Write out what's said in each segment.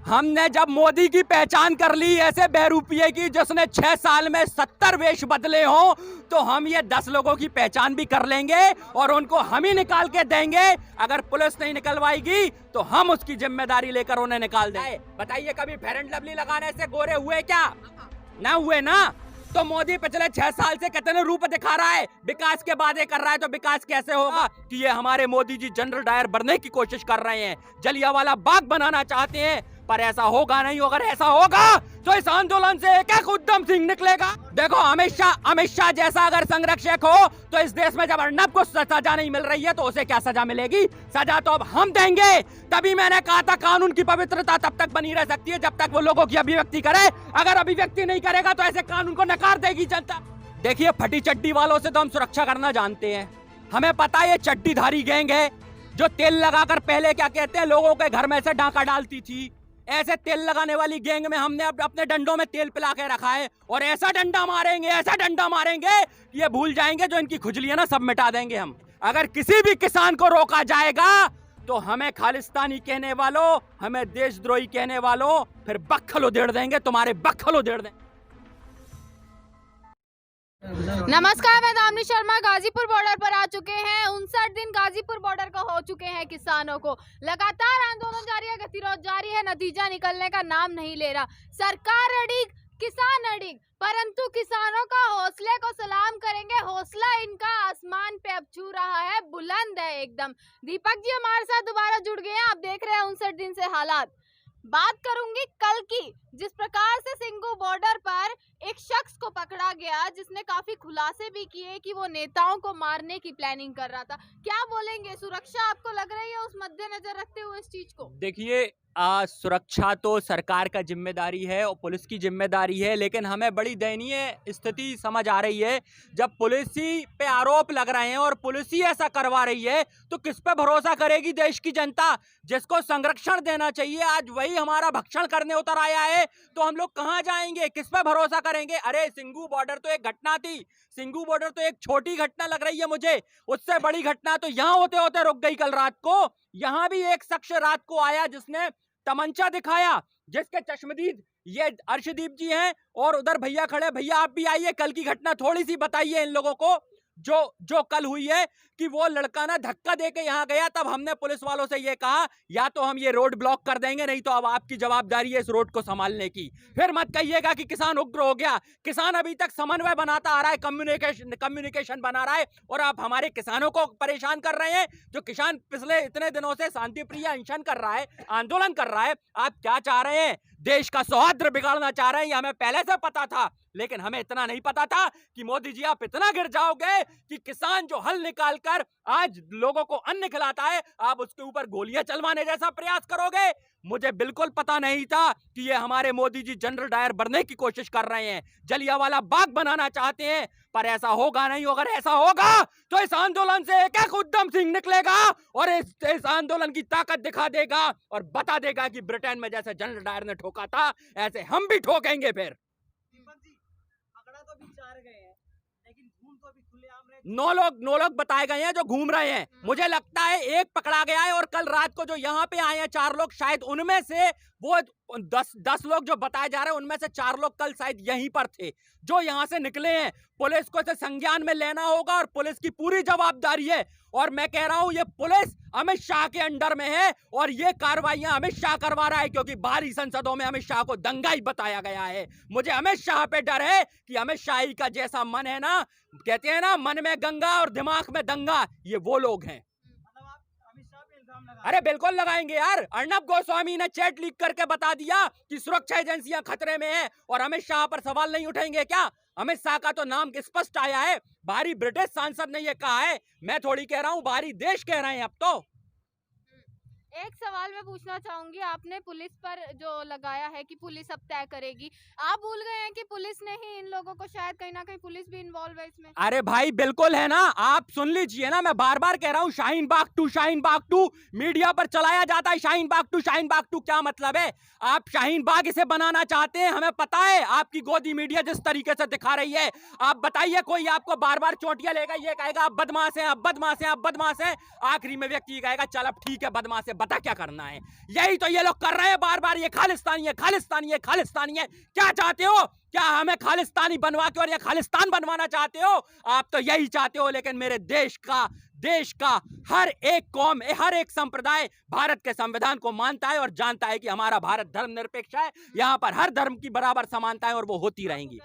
हमने जब मोदी की पहचान कर ली ऐसे बहरूपिये की जिसने 6 साल में 70 वेश बदले हों, तो हम ये 10 लोगों की पहचान भी कर लेंगे और उनको हम ही निकाल के देंगे। अगर पुलिस नहीं निकलवाएगी तो हम उसकी जिम्मेदारी लेकर उन्हें निकाल देंगे। बताइए, कभी फेयर एंड लवली लगाने से गोरे हुए क्या? ना हुए ना। तो मोदी पिछले 6 साल से कितने रूप दिखा रहा है, विकास के वादे कर रहा है, तो विकास कैसे होगा कि ये हमारे मोदी जी जनरल डायर बनने की कोशिश कर रहे हैं, जलियांवाला बाग बनाना चाहते हैं, पर ऐसा होगा नहीं। अगर ऐसा होगा तो इस आंदोलन से एक एक उद्धम सिंह निकलेगा। देखो, अमित शाह जैसा अगर संरक्षक हो तो इस देश में जब अर्नब को सजा नहीं मिल रही है तो उसे क्या सजा मिलेगी? सजा तो अब हम देंगे। तभी मैंने कहा था कानून की पवित्रता तब तक बनी रह सकती है जब तक वो लोगों की अभिव्यक्ति करे। अगर अभिव्यक्ति नहीं करेगा तो ऐसे कानून को नकार देगी जनता। देखिए, फटी चड्डी वालों से तो हम सुरक्षा करना जानते हैं। हमें पता है ये चड्डीधारी गैंग है जो तेल लगाकर पहले क्या कहते हैं लोगों के घर में से डाका डालती थी। ऐसे तेल लगाने वाली गैंग में हमने अपने डंडों में तेल पिला के रखा है और ऐसा डंडा मारेंगे कि ये भूल जाएंगे जो इनकी खुजलियां ना सब मिटा देंगे हम। अगर किसी भी किसान को रोका जाएगा तो हमें खालिस्तानी कहने वालों, हमें देशद्रोही कहने वालों फिर बक्खल उधेड़ देंगे, तुम्हारे बक्खल उधेड़ देंगे। नमस्कार, मैं दामिनी शर्मा। गाजीपुर बॉर्डर पर आ चुके हैं। 59 दिन गाजीपुर बॉर्डर को हो चुके हैं। किसानों को लगातार आंदोलन जारी है, गतिरोध जारी है, नतीजा निकलने का नाम नहीं ले रहा। सरकार अड़िग, किसान अड़िग, परंतु किसानों का हौसले को सलाम करेंगे। हौसला इनका आसमान पे अब छू रहा है, बुलंद है एकदम। दीपक जी हमारे साथ दोबारा जुड़ गए हैं। आप देख रहे हैं 59 दिन से हालात। बात करूंगी कल की, जिस प्रकार से सिंगू बॉर्डर पर एक शख्स को पकड़ा गया जिसने काफी खुलासे भी किए कि वो नेताओं को मारने की प्लानिंग कर रहा था। क्या बोलेंगे, सुरक्षा आपको लग रही है उस मद्देनजर रखते हुए इस चीज को? देखिए, सुरक्षा तो सरकार का जिम्मेदारी है और पुलिस की जिम्मेदारी है, लेकिन हमें बड़ी दयनीय स्थिति समझ आ रही है जब पुलिस ही पे आरोप लग रहे हैं और पुलिस ही ऐसा करवा रही है तो किस पे भरोसा करेगी देश की जनता? जिसको संरक्षण देना चाहिए आज वही हमारा भक्षण करने उतर आया है, तो हम लोग कहां जाएंगे, किस पे भरोसा करेंगे? अरे सिंगू बॉर्डर तो एक घटना थी, सिंगू बॉर्डर तो एक छोटी घटना लग रही है मुझे, उससे बड़ी घटना तो यहां होते होते रुक गई कल रात को। यहां भी एक शख्स रात को आया जिसने तमंचा दिखाया, जिसके चश्मदीद ये अर्शदीप जी हैं और उधर भैया खड़े। भैया आप भी आइए, कल की घटना थोड़ी सी बताइए इन लोगों को जो कल हुई है कि वो लड़का ना धक्का देके यहाँ गया। तब हमने पुलिस वालों से ये कहा या तो हम ये रोड ब्लॉक कर देंगे, नहीं तो अब आपकी जवाबदारी है इस रोड को संभालने की। फिर मत कहिएगा कि किसान उग्र हो गया। किसान अभी तक समन्वय बनाता आ रहा है, कम्युनिकेशन बना रहा है और आप हमारे किसानों को परेशान कर रहे हैं। जो किसान पिछले इतने दिनों से शांति प्रिय अनशन कर रहा है, आंदोलन कर रहा है, आप क्या चाह रहे हैं? देश का सौहार्द बिगाड़ना चाह रहे हैं। ये हमें पहले से पता था, लेकिन हमें इतना नहीं पता था कि मोदी जी आप इतना गिर जाओगे कि किसान जो हल निकालकर आज लोगों को अन्न खिलाता है, आप उसके ऊपर गोलियां चलवाने जैसा प्रयास करोगे। मुझे बिल्कुल पता नहीं था कि ये हमारे मोदी जी जनरल डायर बनने की कोशिश कर रहे हैं, जलियांवाला बाग बनाना चाहते हैं, पर ऐसा होगा नहीं। अगर ऐसा होगा तो इस आंदोलन से एक एक उद्धम सिंह निकलेगा और इस आंदोलन की ताकत दिखा देगा और बता देगा कि ब्रिटेन में जैसे जनरल डायर ने ठोका था ऐसे हम भी ठोकेंगे। फिर 9 लोग बताए गए हैं जो घूम रहे हैं। मुझे लगता है एक पकड़ा गया है और कल रात को जो यहाँ पे आए हैं 4 लोग, शायद उनमें से वो 10 लोग जो बताए जा रहे हैं उनमें से 4 लोग कल शायद यहीं पर थे जो यहाँ से निकले हैं। पुलिस को इसे संज्ञान में लेना होगा और पुलिस की पूरी जवाबदारी है। और मैं कह रहा हूं ये पुलिस अमित शाह के अंडर में है और ये कार्रवाइयां अमित शाह करवा रहा है, क्योंकि बाहरी संसदों में अमित शाह को दंगाई बताया गया है। मुझे अमित शाह पे डर है कि अमित शाह का जैसा मन है ना, कहते हैं ना मन में गंगा और दिमाग में दंगा, ये वो लोग हैं। अरे बिल्कुल लगाएंगे यार। अर्नब गोस्वामी ने चैट लीक करके बता दिया कि सुरक्षा एजेंसियां खतरे में हैं और अमित शाह पर सवाल नहीं उठेंगे क्या? अमित शाह का तो नाम स्पष्ट आया है, बाहरी ब्रिटिश सांसद ने यह कहा है, मैं थोड़ी कह रहा हूं, बाहरी देश कह रहे हैं अब तो। एक सवाल मैं पूछना चाहूंगी, आपने पुलिस पर जो लगाया है कि पुलिस अब तय करेगी, आप भूल गए हैं कि पुलिस ने ही इन लोगों को, शायद कहीं ना कहीं पुलिस भी इन्वॉल्व है इसमें? अरे भाई बिल्कुल है ना, आप सुन लीजिए ना, मैं बार बार कह रहा हूँ शाहीन बाग टू मीडिया पर चलाया जाता है। शाहीन बाग टू क्या मतलब है? आप शाहीन बाग इसे बनाना चाहते हैं, हमें पता है। आपकी गोदी मीडिया जिस तरीके से दिखा रही है, आप बताइए कोई आपको बार बार चोटियां लेगा, ये कहेगा आप बदमाश हैं, आप बदमाश हैं, आप बदमाश हैं, आखिरी में व्यक्ति कहेगा चल अब ठीक है बदमाश है, पता क्या करना है। यही तो ये लोग कर रहे हैं बार बार, ये खालिस्तानी है, खालिस्तानी है, खालिस्तानी है। क्या चाहते हो? क्या हमें खालिस्तानी बनवा के और ये खालिस्तान बनवाना चाहते हो? आप तो यही चाहते हो। लेकिन मेरे देश का हर एक कौम, हर एक संप्रदाय भारत के संविधान को मानता है और जानता है कि हमारा भारत धर्मनिरपेक्ष है। यहाँ पर हर धर्म की बराबर समानता है और वो होती रहेंगी।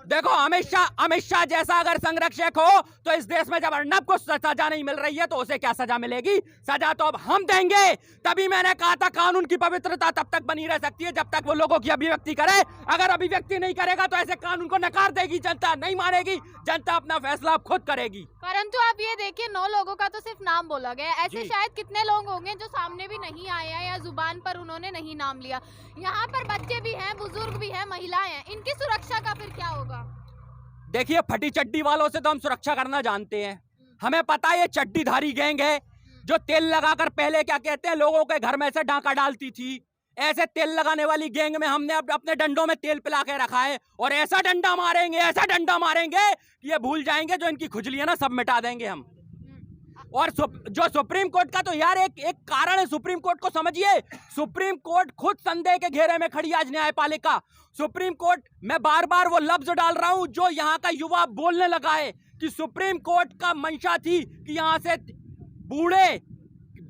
देखो, अमित शाह जैसा अगर संरक्षक हो तो इस देश में जब अर्नब को सजा नहीं मिल रही है तो उसे क्या सजा मिलेगी? सजा तो अब हम देंगे। तभी मैंने कहा था कानून की पवित्रता तब तक बनी रह सकती है जब तक वो लोगों की अभिव्यक्ति करे। अगर अभिव्यक्ति नहीं करेगा तो ऐसे कानून को नकार देगी जनता, नहीं मानेगी। जनता अपना फैसला अब खुद करेगी। परंतु आप ये देखिए, 9 लोगों का तो सिर्फ नाम बोला गया, ऐसे शायद कितने लोग होंगे जो सामने भी नहीं आए हैं या जुबान पर उन्होंने नहीं नाम लिया। यहाँ पर बच्चे भी हैं, बुजुर्ग भी हैं, महिलाएं हैं, इनकी सुरक्षा का फिर क्या होगा? देखिए, फटी चड्डी वालों से तो हम सुरक्षा करना जानते हैं। हमें पता है ये चड्डीधारी गैंग है जो तेल लगाकर पहले क्या कहते हैं लोगों के घर में से डाका डालती थी। ऐसे तेल लगाने वाली गैंग में हमने अपने डंडों में तेल पिला के रखा है और ऐसा डंडा मारेंगे, ऐसा डंडा मारेंगे कि ये भूल जाएंगे जो इनकी खुजली है ना, सब मिटा देंगे हम। और जो सुप्रीम कोर्ट का तो यार एक कारण है, सुप्रीम कोर्ट को समझिए। सुप्रीम कोर्ट खुद संदेह के घेरे में खड़ी आज न्यायपालिका। सुप्रीम कोर्ट, मैं बार बार वो लफ्ज डाल रहा हूं जो यहाँ का युवा बोलने लगा है कि सुप्रीम कोर्ट का मंशा थी कि यहाँ से बूढ़े,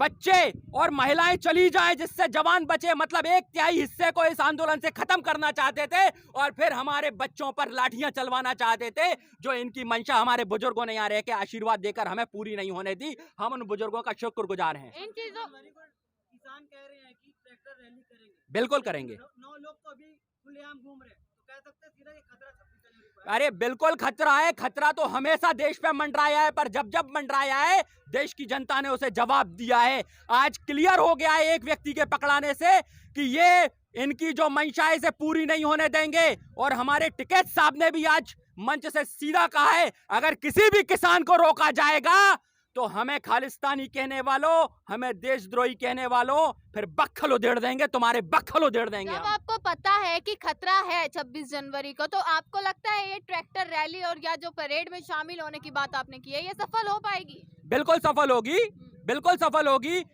बच्चे और महिलाएं चली जाएं जिससे जवान बचे। मतलब 1/3 हिस्से को इस आंदोलन से खत्म करना चाहते थे और फिर हमारे बच्चों पर लाठियां चलवाना चाहते थे। जो इनकी मंशा हमारे बुजुर्गों ने यहाँ रह के आशीर्वाद देकर हमें पूरी नहीं होने दी। हम उन बुजुर्गों का शुक्रगुजार हैं। इन चीजों किसान कह रहे हैं कि ट्रैक्टर रैली करेंगे। बिल्कुल करेंगे। 9 लोग तो अभी खुलेआम घूम रहे हैं, तो कह सकते हैं सीधा ये खतरा 26 जनवरी पर। अरे बिल्कुल खतरा है। खतरा तो हमेशा देश पे मंडराया है, पर जब मंडराया है देश की जनता ने उसे जवाब दिया है। आज क्लियर हो गया है एक व्यक्ति के पकड़ाने से कि ये इनकी जो मंशा है इसे पूरी नहीं होने देंगे। और हमारे टिकैत साहब ने भी आज मंच से सीधा कहा है, अगर किसी भी किसान को रोका जाएगा तो हमें खालिस्तानी कहने वालों, हमें देशद्रोही कहने वालों, फिर बक्खल उधेड़ देंगे, तुम्हारे बक्खल उधेड़ देंगे। जब आपको पता है कि खतरा है 26 जनवरी को, तो आपको लगता है ये ट्रैक्टर रैली और या जो परेड में शामिल होने की बात आपने की है, ये सफल हो पाएगी? बिल्कुल सफल होगी, बिल्कुल सफल होगी।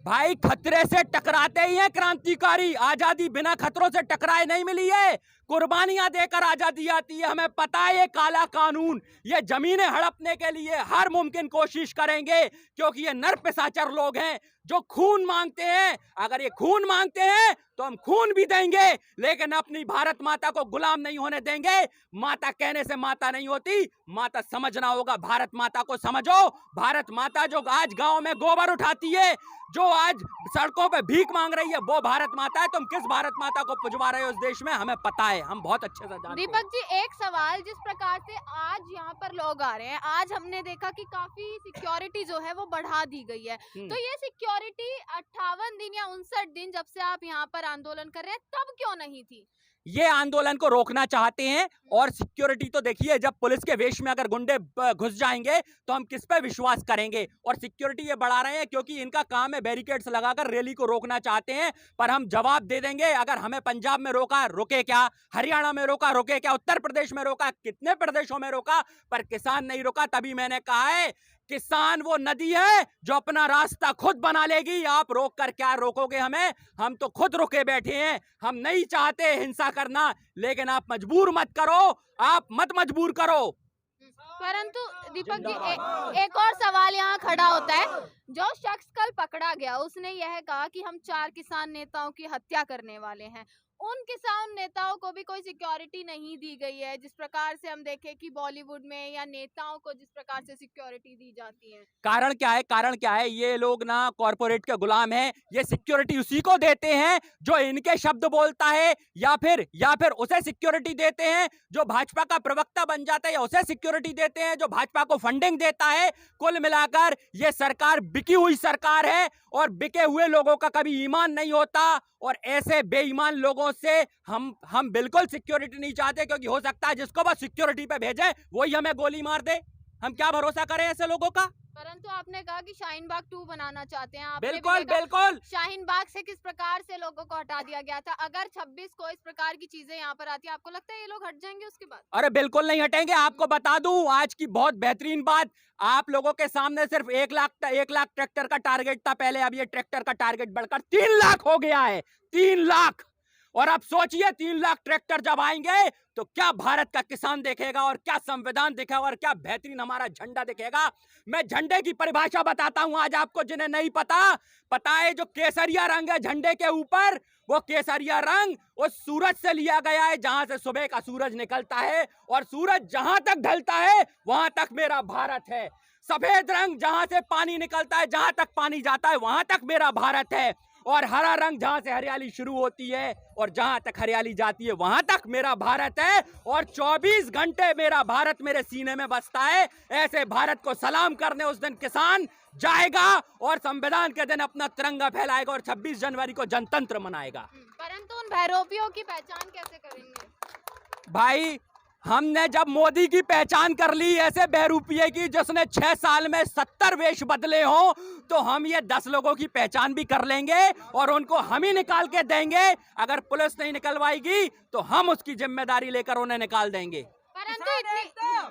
भाई खतरे से टकराते ही हैं क्रांतिकारी। आजादी बिना खतरों से टकराए नहीं मिली है, कुर्बानियां देकर आजादी आती है। हमें पता है ये काला कानून, ये जमीनें हड़पने के लिए हर मुमकिन कोशिश करेंगे, क्योंकि ये नर पिशाचर लोग हैं जो खून मांगते हैं। अगर ये खून मांगते हैं तो हम खून भी देंगे, लेकिन अपनी भारत माता को गुलाम नहीं होने देंगे। माता कहने से माता नहीं होती, माता समझना होगा। भारत माता को समझो। भारत माता जो आज गांव में गोबर उठाती है, जो आज सड़कों पे भीख मांग रही है, वो भारत माता है। तुम किस भारत माता को पुजवा रहे हो इस देश में, हमें पता है, हम बहुत अच्छे से जानते हैं। दीपक जी, एक सवाल, जिस प्रकार से आज यहाँ पर लोग आ रहे हैं, आज हमने देखा कि काफी सिक्योरिटी जो है वो बढ़ा दी गई है। तो ये सिक्योरिटी 58 दिन या 59 दिन जब से आप यहाँ पर आंदोलन कर रहे हैं, तब क्यों नहीं थी? ये आंदोलन को रोकना चाहते हैं। और सिक्योरिटी तो देखिए, जब पुलिस के वेश में अगर गुंडे घुस जाएंगे तो हम किस पे विश्वास करेंगे। और सिक्योरिटी ये बढ़ा रहे हैं क्योंकि इनका काम है बैरिकेड्स लगाकर रैली को रोकना चाहते हैं। पर हम जवाब दे देंगे। अगर हमें पंजाब में रोका, रुके क्या? हरियाणा में रोका, रुके क्या? उत्तर प्रदेश में रोका, कितने प्रदेशों में रोका, पर किसान नहीं रुका। तभी मैंने कहा है, किसान वो नदी है जो अपना रास्ता खुद बना लेगी। आप रोक कर क्या रोकोगे हमें? हम तो खुद रुके बैठे हैं। हम नहीं चाहते हिंसा करना, लेकिन आप मजबूर मत करो, आप मत मजबूर करो। परंतु दीपक जी, एक और सवाल यहाँ खड़ा होता है। जो शख्स कल पकड़ा गया, उसने यह कहा कि हम 4 किसान नेताओं की हत्या करने वाले हैं। उन किसान नेताओं को भी कोई सिक्योरिटी नहीं दी गई है, जिस प्रकार से हम देखें कि बॉलीवुड में या नेताओं को जिस प्रकार से सिक्योरिटी दी जाती है। कारण क्या है? कारण क्या है? ये लोग ना कॉर्पोरेट के गुलाम हैं। ये सिक्योरिटी उसी को देते हैं जो इनके शब्द बोलता है, या फिर उसे सिक्योरिटी देते हैं जो भाजपा का प्रवक्ता बन जाता है, या उसे सिक्योरिटी देते हैं जो भाजपा को फंडिंग देता है। कुल मिलाकर ये सरकार बिकी हुई सरकार है और बिके हुए लोगों का कभी ईमान नहीं होता। और ऐसे बेईमान लोगों से हम बिल्कुल सिक्योरिटी नहीं चाहते, क्योंकि हो सकता है जिसको बस सिक्योरिटी पे भेजे वही हमें गोली मार दे। हम क्या भरोसा करें ऐसे लोगों का? परंतु आपने कहा कि शाहीन बाग 2 बनाना चाहते हैं। आपने भी बिल्कुल देखा बिल्कुल। शाहीन बाग से किस प्रकार से लोगों को हटा दिया गया था। अगर 26 को इस प्रकार की चीजें यहाँ पर आती है, आपको लगता है ये लोग हट जाएंगे उसके बाद? अरे बिल्कुल नहीं हटेंगे। आपको बता दूं आज की बहुत बेहतरीन बात, आप लोगों के सामने सिर्फ 1 लाख ट्रैक्टर का टारगेट था पहले, अब ये ट्रैक्टर का टारगेट बढ़कर 3 लाख हो गया है। 3 लाख। और अब सोचिए 3 लाख ट्रैक्टर जब आएंगे तो क्या भारत का किसान देखेगा और क्या संविधान दिखेगा और क्या बेहतरीन हमारा झंडा दिखेगा। मैं झंडे की परिभाषा बताता हूं आज आपको, जिन्हें नहीं पता है जो केसरिया रंग है झंडे के ऊपर, वो केसरिया रंग उस सूरज से लिया गया है जहां से सुबह का सूरज निकलता है और सूरज जहां तक ढलता है वहां तक मेरा भारत है। सफेद रंग जहां से पानी निकलता है, जहां तक पानी जाता है वहां तक मेरा भारत है। और हरा रंग जहां से हरियाली शुरू होती है और जहां तक हरियाली जाती है वहां तक मेरा भारत है। और 24 घंटे मेरा भारत मेरे सीने में बसता है। ऐसे भारत को सलाम करने उस दिन किसान जाएगा और संविधान के दिन अपना तिरंगा फहलाएगा और 26 जनवरी को जनतंत्र मनाएगा। परंतु उन भैरोपियों की पहचान कैसे करेंगे? भाई हमने जब मोदी की पहचान कर ली ऐसे बहरूपिये की जिसने 6 साल में 70 वेश बदले हो, तो हम ये 10 लोगों की पहचान भी कर लेंगे और उनको हम ही निकाल के देंगे। अगर पुलिस नहीं निकलवाएगी तो हम उसकी जिम्मेदारी लेकर उन्हें निकाल देंगे। परंतु इतनी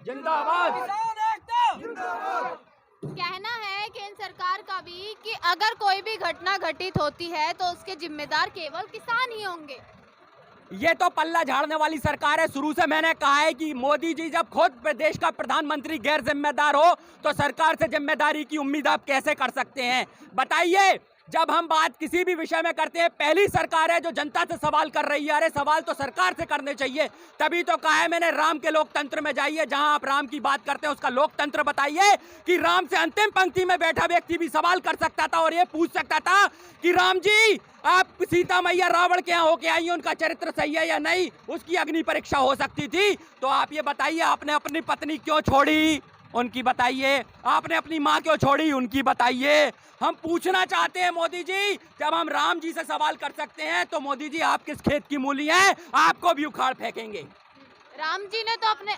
जिंदाबाद। कहना है केंद्र सरकार का भी कि अगर कोई भी घटना घटित होती है तो उसके जिम्मेदार केवल किसान ही होंगे। ये तो पल्ला झाड़ने वाली सरकार है। शुरू से मैंने कहा है कि मोदी जी जब खुद देश का प्रधानमंत्री गैर जिम्मेदार हो तो सरकार से जिम्मेदारी की उम्मीद आप कैसे कर सकते हैं? बताइए, जब हम बात किसी भी विषय में करते हैं पहली सरकार है जो जनता से सवाल कर रही है। अरे सवाल तो सरकार से करने चाहिए। तभी तो कहा है मैंने राम के लोकतंत्र में जाइए, जहां आप राम की बात करते हैं उसका लोकतंत्र बताइए कि राम से अंतिम पंक्ति में बैठा व्यक्ति भी सवाल कर सकता था और ये पूछ सकता था कि राम जी आप सीता मैया रावण के यहाँ होके आई, उनका चरित्र सही है या नहीं, उसकी अग्नि परीक्षा हो सकती थी। तो आप ये बताइए आपने अपनी पत्नी क्यों छोड़ी, उनकी बताइए। आपने अपनी माँ क्यों छोड़ी, उनकी बताइए। हम पूछना चाहते हैं मोदी जी, जब हम राम जी से सवाल कर सकते हैं तो मोदी जी आप किस खेत की मूली हैं, आपको भी उखाड़ फेंकेंगे। राम जी ने तो अपने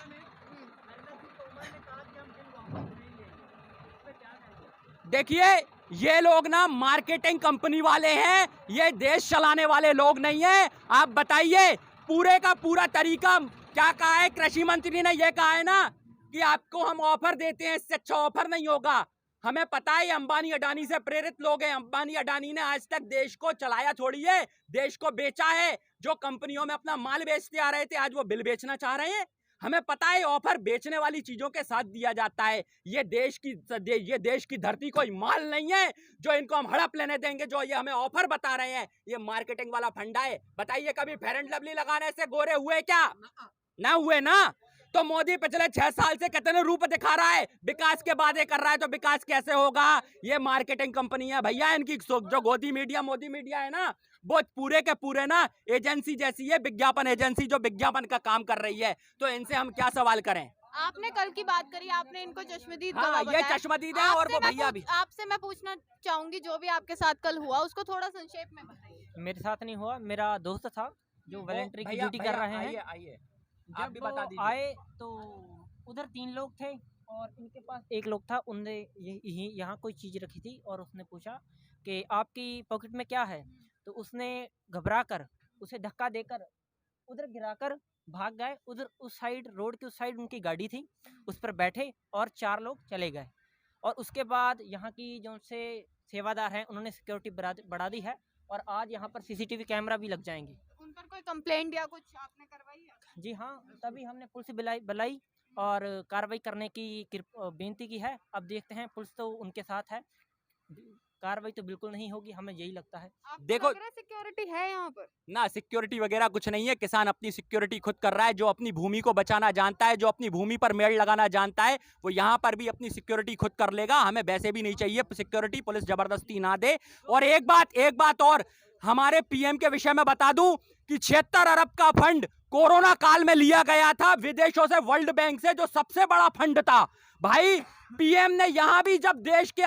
देखिए ये लोग ना मार्केटिंग कंपनी वाले हैं, ये देश चलाने वाले लोग नहीं हैं। आप बताइए पूरे का पूरा तरीका क्या कहा है कृषि मंत्री ने? ये कहा है ना कि आपको हम ऑफर देते हैं, इससे अच्छा ऑफर नहीं होगा। हमें पता है अंबानी अडानी से प्रेरित लोग हैं। अंबानी अडानी ने आज तक देश को चलाया थोड़ी है, देश को बेचा है। जो कंपनियों में अपना माल बेचते आ रहे थे आज वो बिल बेचना चाह रहे हैं। हमें पता है ऑफर बेचने वाली चीजों के साथ दिया जाता है। ये देश की धरती कोई माल नहीं है जो इनको हम हड़प लेने देंगे। जो ये हमें ऑफर बता रहे हैं ये मार्केटिंग वाला फंडा है। बताइए कभी फेयर एंड लवली लगाने से गोरे हुए क्या? ना हुए ना। तो मोदी पिछले 6 साल से कितने रूप दिखा रहा है, विकास के वादे कर रहा है, तो विकास कैसे होगा? ये मार्केटिंग कंपनी है भैया। इनकी जो मोदी मीडिया है ना वो पूरे के पूरे ना एजेंसी जैसी है, विज्ञापन एजेंसी जो विज्ञापन का काम कर रही है। तो इनसे हम क्या सवाल करें? आपने कल की बात करी, आपने इनको चश्मदीद हाँ, गवाह ये बताया। चश्मदीद है और वो भैया भी। आपसे मैं पूछना चाहूंगी जो भी आपके साथ कल हुआ उसको थोड़ा संक्षेप में बताइए। मेरे साथ नहीं हुआ, मेरा दोस्त था जो वॉलंटरी की ड्यूटी कर रहे हैं। आइए आप भी बता जब दीजिए। आए तो उधर 3 लोग थे और इनके पास एक लोग था। उनने यहाँ कोई चीज़ रखी थी और उसने पूछा कि आपकी पॉकेट में क्या है, तो उसने घबरा कर उसे धक्का देकर उधर गिराकर भाग गए। उधर उस साइड रोड की उस साइड उनकी गाड़ी थी, उस पर बैठे और 4 लोग चले गए। और उसके बाद यहाँ की जो से सेवादार हैं उन्होंने सिक्योरिटी बढ़ा दी है और आज यहाँ पर सीसीटीवी कैमरा भी लग जाएंगे। उन पर कोई कंप्लेंट या कुछ आपने करवाई है? जी हाँ, तभी हमने पुलिस बुलाई और कार्रवाई करने की बेनती की है। अब देखते हैं, पुलिस तो उनके साथ है, कार्रवाई तो बिल्कुल नहीं होगी, हमें यही लगता है। देखो सिक्योरिटी है यहाँ पर ना, सिक्योरिटी वगैरह कुछ नहीं है। किसान अपनी सिक्योरिटी खुद कर रहा है। जो अपनी भूमि को बचाना जानता है, जो अपनी भूमि पर मेड़ लगाना जानता है, वो यहाँ पर भी अपनी सिक्योरिटी खुद कर लेगा। हमें वैसे भी नहीं चाहिए सिक्योरिटी, पुलिस जबरदस्ती ना दे। और एक बात और हमारे पीएम के विषय में बता दूं कि 76 अरब का फंड कोरोना काल में लिया गया था विदेशों से, वर्ल्ड बैंक से, जो सबसे बड़ा फंड था। भाई पीएम ने यहां भी जब देश के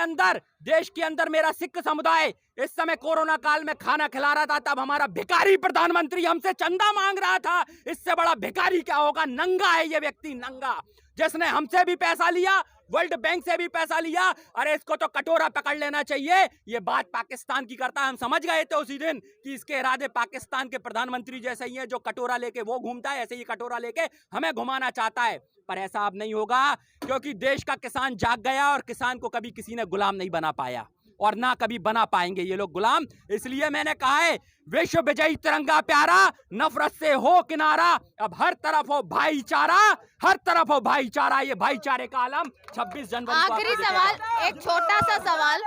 अंदर मेरा सिख समुदाय इस समय कोरोना काल में खाना खिला रहा था, तब हमारा भिखारी प्रधानमंत्री हमसे चंदा मांग रहा था। इससे बड़ा भिखारी क्या होगा? नंगा है ये व्यक्ति, नंगा, जिसने हमसे भी पैसा लिया, वर्ल्ड बैंक से भी पैसा लिया, अरे इसको तो कटोरा पकड़ लेना चाहिए। ये बात पाकिस्तान की करता है, हम समझ गए थे उसी दिन कि इसके इरादे पाकिस्तान के प्रधानमंत्री जैसे ही हैं, जो कटोरा लेके वो घूमता है, ऐसे ही कटोरा लेके हमें घुमाना चाहता है। पर ऐसा अब नहीं होगा, क्योंकि देश का किसान जाग गया और किसान को कभी किसी ने गुलाम नहीं बना पाया और ना कभी बना पाएंगे ये लोग गुलाम। इसलिए मैंने कहा है, विश्व विजयी तिरंगा प्यारा, नफरत से हो किनारा, अब हर तरफ हो भाईचारा, हर तरफ हो भाईचारा। ये भाईचारे का आलम 26 जनवरी को आखिरी आपको सवाल, दिखेगा। एक छोटा सा सवाल,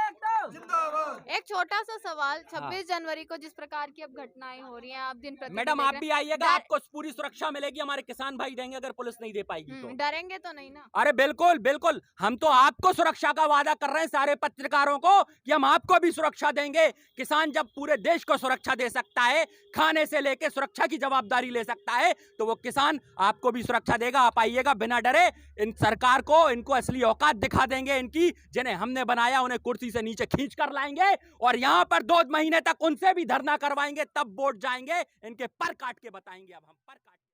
जिंदाबाद। एक छोटा सा सवाल, 26 जनवरी को जिस प्रकार की अब घटनाएं हो रही हैं, आप दिन प्रतिदिन मैडम देख आप रहे भी हैं, आइएगा, आपको पूरी सुरक्षा मिलेगी, हमारे किसान भाई देंगे अगर पुलिस नहीं दे पाएगी तो। डरेंगे तो नहीं ना? अरे बिल्कुल बिल्कुल, हम तो आपको सुरक्षा का वादा कर रहे हैं सारे पत्रकारों को कि हम आपको भी सुरक्षा देंगे। किसान जब पूरे देश को सुरक्षा दे सकता है, खाने से लेके सुरक्षा की जवाबदारी ले सकता है, तो वो किसान आपको भी सुरक्षा देगा। आप आइएगा बिना डरे, इन सरकार को, इनको असली औकात दिखा देंगे इनकी, जिन्हें हमने बनाया उन्हें कुर्सी से नीचे खींच कर लाएंगे और यहाँ पर 2 महीने तक उनसे भी धरना करवाएंगे, तब वोट जाएंगे, इनके पर काट के बताएंगे। अब हम पर काट